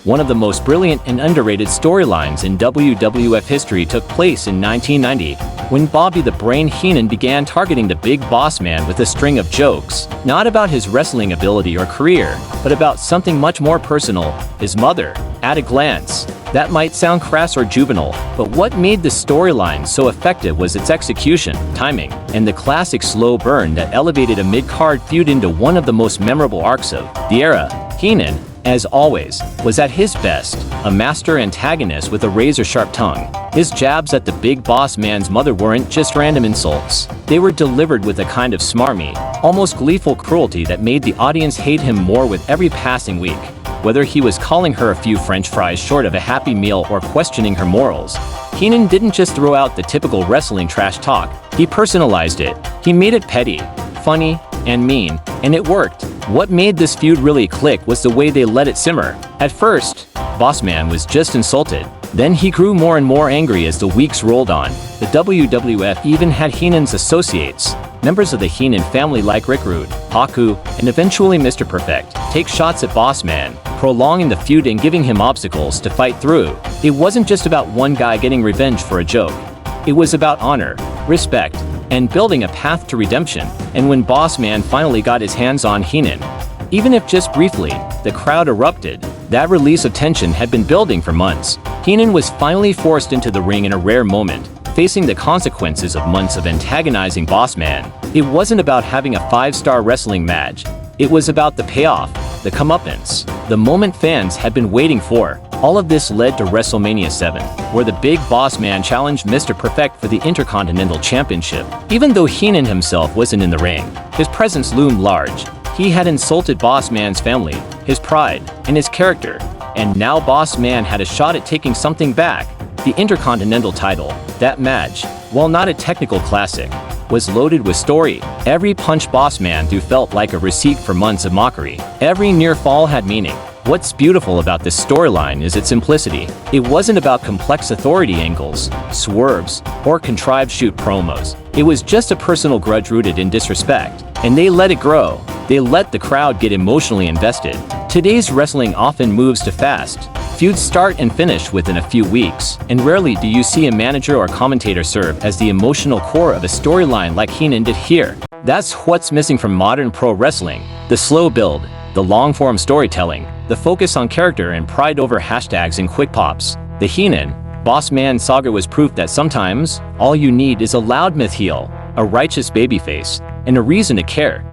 One of the most brilliant and underrated storylines in WWF history took place in 1990, when Bobby the Brain Heenan began targeting the Big Boss Man with a string of jokes, not about his wrestling ability or career, but about something much more personal, his mother. At a glance, that might sound crass or juvenile, but what made the storyline so effective was its execution, timing, and the classic slow burn that elevated a mid-card feud into one of the most memorable arcs of the era. Heenan, as always, was at his best, a master antagonist with a razor-sharp tongue. His jabs at the Big Boss Man's mother weren't just random insults. They were delivered with a kind of smarmy, almost gleeful cruelty that made the audience hate him more with every passing week. Whether he was calling her a few French fries short of a Happy Meal or questioning her morals, Heenan didn't just throw out the typical wrestling trash talk, he personalized it. He made it petty, funny, and mean, and it worked. What made this feud really click was the way they let it simmer. At first, Bossman was just insulted. Then he grew more and more angry as the weeks rolled on. The WWF even had Heenan's associates, members of the Heenan family like Rick Rude, Haku, and eventually Mr. Perfect, take shots at Bossman, prolonging the feud and giving him obstacles to fight through. It wasn't just about one guy getting revenge for a joke. It was about honor, respect, and building a path to redemption. And when Bossman finally got his hands on Heenan, even if just briefly, the crowd erupted. That release of tension had been building for months. Heenan was finally forced into the ring in a rare moment, facing the consequences of months of antagonizing Bossman. It wasn't about having a 5-star wrestling match. It was about the payoff, the comeuppance, the moment fans had been waiting for. All of this led to WrestleMania 7, where the Big Boss Man challenged Mr. Perfect for the Intercontinental Championship. Even though Heenan himself wasn't in the ring, his presence loomed large. He had insulted Boss Man's family, his pride, and his character, and now Boss Man had a shot at taking something back, the Intercontinental title. That match, while not a technical classic, was loaded with story. Every punch Boss Man threw felt like a receipt for months of mockery. Every near fall had meaning. What's beautiful about this storyline is its simplicity. It wasn't about complex authority angles, swerves, or contrived shoot promos. It was just a personal grudge rooted in disrespect, and they let it grow. They let the crowd get emotionally invested. Today's wrestling often moves too fast. Feuds start and finish within a few weeks, and rarely do you see a manager or commentator serve as the emotional core of a storyline like Heenan did here. That's what's missing from modern pro wrestling: the slow build, the long-form storytelling, the focus on character and pride over hashtags and quick pops. The Heenan, Boss Man saga was proof that sometimes, all you need is a loudmouth heel, a righteous babyface, and a reason to care.